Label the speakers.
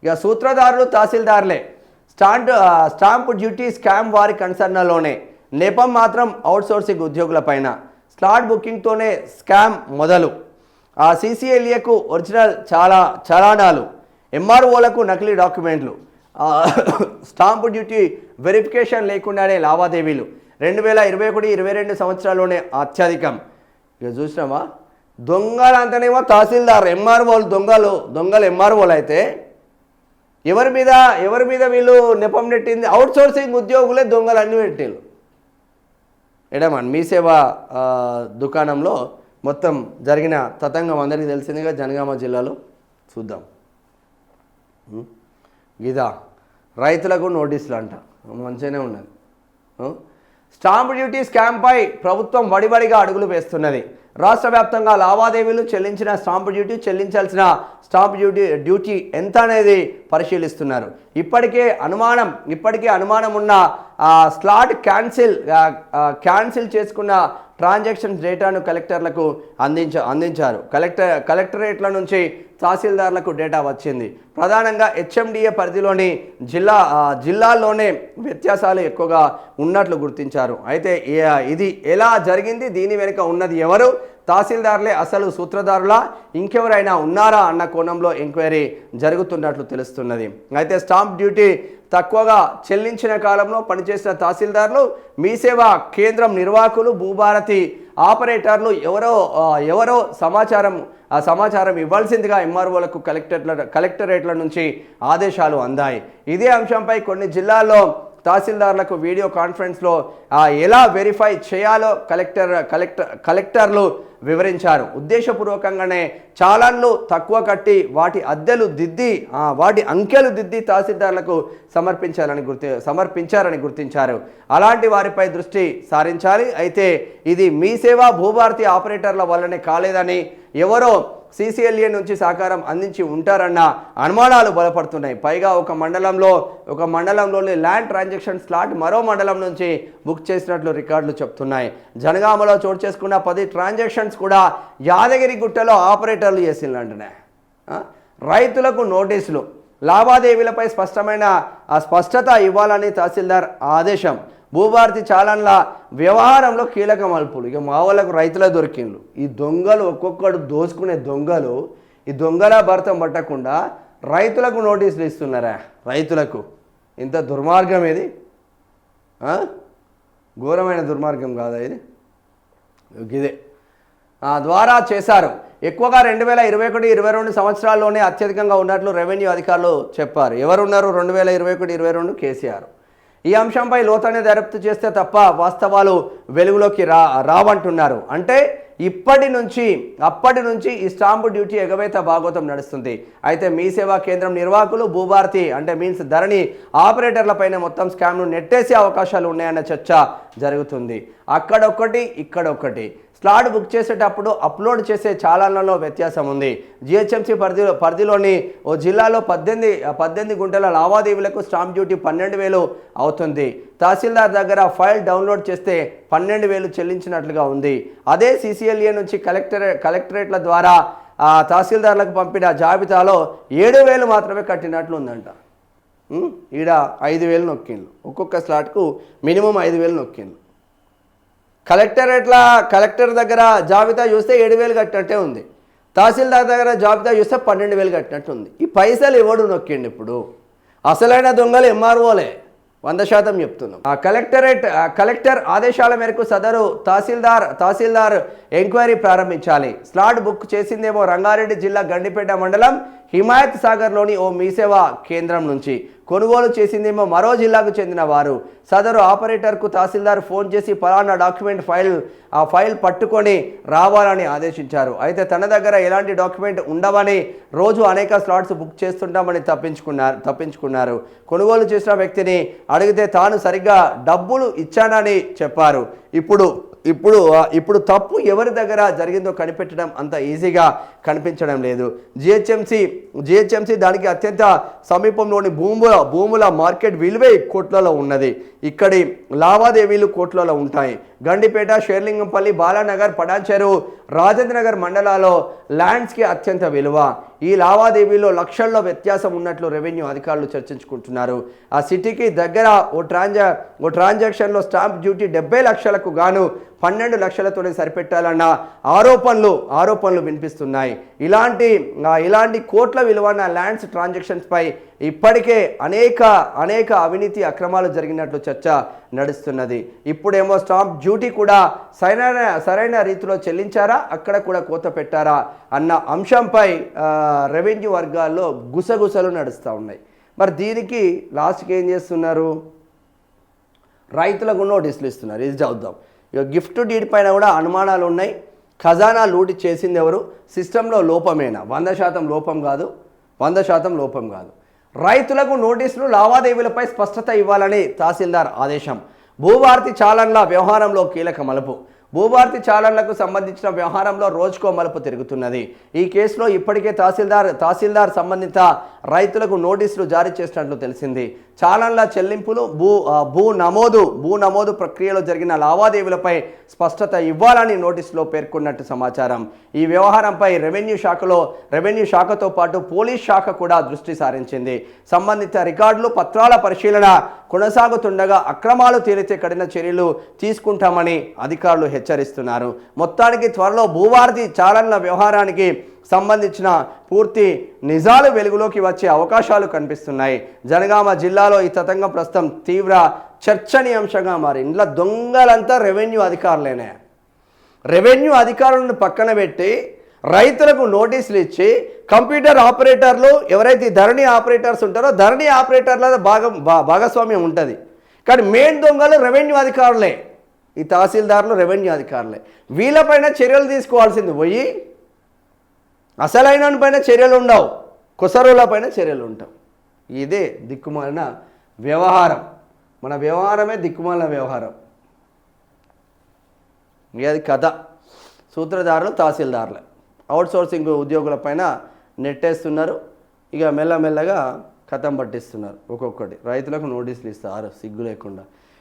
Speaker 1: ఇక సూత్రధారులు తహసీల్దార్లే. Stamp duty scam వారి కన్సర్న్లోనే. నెపం మాత్రం అవుట్సోర్సింగ్ ఉద్యోగులపైన. స్లాట్ బుకింగ్తోనే స్కామ్ మొదలు. సీసీఎల్ఏకు ఒరిజినల్ చలానాలు, ఎంఆర్ఓలకు నకిలీ డాక్యుమెంట్లు, స్టాంపు డ్యూటీ వెరిఫికేషన్ లేకుండానే లావాదేవీలు 2021-22 సంవత్సరాల్లోనే అత్యధికం. ఇక చూసినామా, దొంగలంతనేమో తహసీల్దార్, ఎంఆర్ఓలు దొంగలు ఎంఆర్ఓలు అయితే ఎవరి మీద వీళ్ళు నెపం నెట్టింది? అవుట్సోర్సింగ్ ఉద్యోగులే దొంగలు అన్ని పెట్టిళ్ళు. ఎడమన్ మీ సేవా దుకాణంలో మొత్తం జరిగిన తతంగం అందరికీ తెలిసిందిగా జనగామ జిల్లాలో. చూద్దాం. ఇదా రైతులకు నోటీసులు అంట, మంచిగానే ఉన్నది. స్టాంపు డ్యూటీ స్కామ్పై ప్రభుత్వం వడివడిగా అడుగులు వేస్తున్నది. రాష్ట్ర వ్యాప్తంగా లావాదేవీలు చెల్లించిన స్టాంపు డ్యూటీ, చెల్లించాల్సిన స్టాంపు డ్యూటీ ఎంత అనేది పరిశీలిస్తున్నారు. ఇప్పటికే అనుమానం ఉన్న స్లాట్ క్యాన్సిల్ చేసుకున్న ట్రాన్సాక్షన్స్ డేటాను కలెక్టర్లకు అందించారు. కలెక్టరేట్ల నుంచి తహసీల్దార్లకు డేటా వచ్చింది. ప్రధానంగా హెచ్ఎండిఏ పరిధిలోని జిల్లాల్లోనే వ్యత్యాసాలు ఎక్కువగా ఉన్నట్లు గుర్తించారు. అయితే ఇది ఎలా జరిగింది, దీని వెనుక ఉన్నది ఎవరు, తహసీల్దార్లే అసలు సూత్రధారులా, ఇంకెవరైనా ఉన్నారా అన్న కోణంలో ఎంక్వైరీ జరుగుతున్నట్లు తెలుస్తున్నది. అయితే స్టాంప్ డ్యూటీ తక్కువగా చెల్లించిన కాలంలో పనిచేసిన తహసీల్దార్లు, మీ సేవా కేంద్రం నిర్వాహకులు, భూభారతి ఆపరేటర్లు ఎవరో సమాచారం ఇవ్వాల్సిందిగా ఎంఆర్ఓలకు కలెక్టరేట్ల నుంచి ఆదేశాలు అందాయి. ఇదే అంశంపై కొన్ని జిల్లాల్లో తహసీల్దార్లకు వీడియో కాన్ఫరెన్స్లో ఎలా వెరిఫై చేయాలో కలెక్టర్లు వివరించారు. ఉద్దేశపూర్వకంగానే చాలాన్లు తక్కువ కట్టి వాటి అంకెలు దిద్ది తహసీల్దార్లకు సమర్పించారని గుర్తించారు. అలాంటి వారిపై దృష్టి సారించాలి. అయితే ఇది మీ సేవా భూభారతి ఆపరేటర్ల వల్లనే కాలేదని, ఎవరో సీసీఎల్ఏ నుంచి సహకారం అందించి ఉంటారన్న అనుమానాలు బలపడుతున్నాయి. పైగా ఒక మండలంలోని ల్యాండ్ ట్రాన్సాక్షన్ స్లాట్ మరో మండలం నుంచి బుక్ చేసినట్లు రికార్డులు చెప్తున్నాయి. జనగామలో చోటు చేసుకున్న 10 ట్రాన్సాక్షన్స్ కూడా యాదగిరిగుట్టలో ఆపరేటర్లు చేసిందంటనే. రైతులకు నోటీసులు, లావాదేవీలపై స్పష్టత ఇవ్వాలని తహసీల్దార్ ఆదేశం. భూభారతి చాలన్ల వ్యవహారంలో కీలక మలుపులు. ఇక మా వాళ్ళకు రైతులే దొరికిండ్రు. ఈ దొంగలు ఒక్కొక్కడు దోచుకునే దొంగలు ఈ దొంగల భర్తం పట్టకుండా రైతులకు నోటీసులు ఇస్తున్నారా? రైతులకు ఇంత దుర్మార్గం ఇది, ఘోరమైన దుర్మార్గం కాదా ఇది? ఇదే ద్వారా చేశారు. ఎక్కువగా 2021-22 సంవత్సరాల్లోనే అత్యధికంగా ఉన్నట్లు రెవెన్యూ అధికారులు చెప్పారు. ఎవరున్నారు 2021-22? కేసీఆర్. ఈ అంశంపై లోతైన దర్యాప్తు చేస్తే తప్ప వాస్తవాలు వెలుగులోకి రావంటున్నారు. అంటే అప్పటి నుంచి ఈ స్టాంపు డ్యూటీ ఎగవేత భాగోతం నడుస్తుంది. అయితే మీ సేవా కేంద్రం నిర్వాహకులు, భూభారతి అంటే మీన్స్ ధరణి ఆపరేటర్లపైన మొత్తం స్కామ్ను నెట్టేసే అవకాశాలు ఉన్నాయన్న చర్చ జరుగుతుంది. అక్కడొక్కటి ఇక్కడొక్కటి. స్లాట్ బుక్ చేసేటప్పుడు అప్లోడ్ చేసే చాలాలలో వ్యత్యాసం ఉంది. జిహెచ్ఎంసీ పరిధిలోని ఓ జిల్లాలో 18 గుంటల లావాదేవీలకు స్టాంప్ డ్యూటీ 12,000 అవుతుంది. తహసీల్దార్ దగ్గర ఫైల్ డౌన్లోడ్ చేస్తే 12,000 చెల్లించినట్లుగా ఉంది. అదే సీసీఎల్ఏ నుంచి కలెక్టరేట్ల ద్వారా తహసీల్దార్లకు పంపిన జాబితాలో 7,000 మాత్రమే కట్టినట్లు ఉందంట. ఈడ 5,000 నొక్కిండ్రు. ఒక్కొక్క స్లాట్కు మినిమం 5,000 నొక్కిండ్రు. కలెక్టర్ దగ్గర జాబితా చూస్తే 7,000 కట్టినట్టే ఉంది. తహసీల్దార్ దగ్గర జాబితా చూస్తే 12,000 కట్టినట్టు ఉంది. ఈ పైసలు ఎవడు నొక్కిండి? ఇప్పుడు అసలైన దొంగలు ఎంఆర్ఓలే 100% చెప్తున్నాం. కలెక్టర్ ఆదేశాల మేరకు సదరు తహసీల్దార్ ఎంక్వైరీ ప్రారంభించాలి. స్లాట్ బుక్ చేసిందేమో రంగారెడ్డి జిల్లా గండిపేట మండలం హిమాయత్ సాగర్లోని ఓ మీసేవా కేంద్రం నుంచి, కొనుగోలు చేసిందేమో మరో జిల్లాకు చెందిన వారు. సదరు ఆపరేటర్కు తహసీల్దార్ ఫోన్ చేసి పలానా డాక్యుమెంట్ ఫైల్ పట్టుకొని రావాలని ఆదేశించారు. అయితే తన దగ్గర ఎలాంటి డాక్యుమెంట్ ఉండవని, రోజు అనేక స్లాట్స్ బుక్ చేస్తుంటామని తప్పించుకున్నారు. కొనుగోలు చేసిన వ్యక్తిని అడిగితే తాను సరిగ్గా డబ్బులు ఇచ్చానని చెప్పారు. ఇప్పుడు తప్పు ఎవరి దగ్గర జరిగిందో కనిపెట్టడం అంత ఈజీగా కనిపించడం లేదు. జిహెచ్ఎంసీ దానికి అత్యంత సమీపంలోని భూముల మార్కెట్ విలువే కోట్లలో ఉన్నది. ఇక్కడి లావాదేవీలు కోట్లలో ఉంటాయి. గండిపేట, షేర్లింగంపల్లి, బాలానగర్, పడాన్చెరు, రాజేంద్రనగర్ మండలాల్లో ల్యాండ్స్కి అత్యంత విలువ. ఈ లావాదేవీలో లక్షల్లో వ్యత్యాసం ఉన్నట్లు రెవెన్యూ అధికారులు చర్చించుకుంటున్నారు. ఆ సిటీకి దగ్గర ఓ ట్రాన్సాక్షన్లో స్టాంప్ డ్యూటీ 70 లక్షలకు గాను 12 లక్షలతోనే సరిపెట్టాలన్న ఆరోపణలు వినిపిస్తున్నాయి. ఇలాంటి కోట్ల విలువైన ల్యాండ్స్ ట్రాన్సాక్షన్స్పై ఇప్పటికే అనేక అవినీతి అక్రమాలు జరిగినట్లు చర్చ నడుస్తున్నది. ఇప్పుడేమో స్టాంప్ డ్యూటీ కూడా సరైన రీతిలో చెల్లించారా, అక్కడ కూడా కోత పెట్టారా అన్న అంశంపై రెవెన్యూ వర్గాల్లో గుసగుసలు నడుస్తూ ఉన్నాయి. మరి దీనికి లాస్ట్కి ఏం చేస్తున్నారు, రైతులకు నోటీసులు ఇస్తున్నారు. ఇది చదువుదాం. ఇక గిఫ్ట్ డీడ్ పైన కూడా అనుమానాలు ఉన్నాయి. ఖజానా లూటి చేసింది ఎవరు, సిస్టంలో లోపమేనా? 100% లోపం కాదు, 100% లోపం కాదు. రైతులకు నోటీసులు, లావాదేవీలపై స్పష్టత ఇవ్వాలని తహసీల్దార్ ఆదేశం. భూభారతి చాలన్ల వ్యవహారంలో కీలక మలుపు. భూభారతి చాలన్లకు సంబంధించిన వ్యవహారంలో రోజుకో మలుపు తిరుగుతున్నది. ఈ కేసులో ఇప్పటికే తహసీల్దార్ సంబంధిత రైతులకు నోటీసులు జారీ చేసినట్లు తెలిసింది. చాలన్ల చెల్లింపులు, భూ నమోదు ప్రక్రియలో జరిగిన లావాదేవీలపై స్పష్టత ఇవ్వాలని నోటీసులో పేర్కొన్నట్టు సమాచారం. ఈ వ్యవహారంపై రెవెన్యూ శాఖతో పాటు పోలీస్ శాఖ కూడా దృష్టి సారించింది. సంబంధిత రికార్డులు, పత్రాల పరిశీలన కొనసాగుతుండగా అక్రమాలు తేలితే కఠిన చర్యలు తీసుకుంటామని అధికారులు హెచ్చరిస్తున్నారు. మొత్తానికి త్వరలో భూభారతి చాలన్ల వ్యవహారానికి సంబంధించిన పూర్తి నిజాలు వెలుగులోకి వచ్చే అవకాశాలు కనిపిస్తున్నాయి. జనగామ జిల్లాలో ఈ తతంగం ప్రస్తుతం తీవ్ర చర్చనీయాంశంగా మారి ఇంట్లో దొంగలంతా రెవెన్యూ అధికారులేనే. రెవెన్యూ అధికారులను పక్కన పెట్టి రైతులకు నోటీసులు ఇచ్చి కంప్యూటర్ ఆపరేటర్లు ఎవరైతే ధరణి ఆపరేటర్స్ ఉంటారో ధరణి ఆపరేటర్ల భాగస్వామ్యం ఉంటుంది. కానీ మెయిన్ దొంగలు రెవెన్యూ అధికారులే. ఈ తహసీల్దారులు రెవెన్యూ అధికారులే. వీళ్ళపైన చర్యలు తీసుకోవాల్సింది పోయి అసలైన పైన చర్యలు ఉండవు, కుసరుల పైన చర్యలు ఉంటావు. ఇదే దిక్కుమాలిన వ్యవహారం. మన వ్యవహారమే దిక్కుమాలిన వ్యవహారం. అది కథ. సూత్రధారులు తహసీల్దారులే అవుట్సోర్సింగ్ ఉద్యోగులపైన నెట్టేస్తున్నారు. ఇక మెల్లమెల్లగా కథం పట్టిస్తున్నారు. ఒక్కొక్కటి రైతులకు నోటీసులు ఇస్తారు సిగ్గు లేకుండా.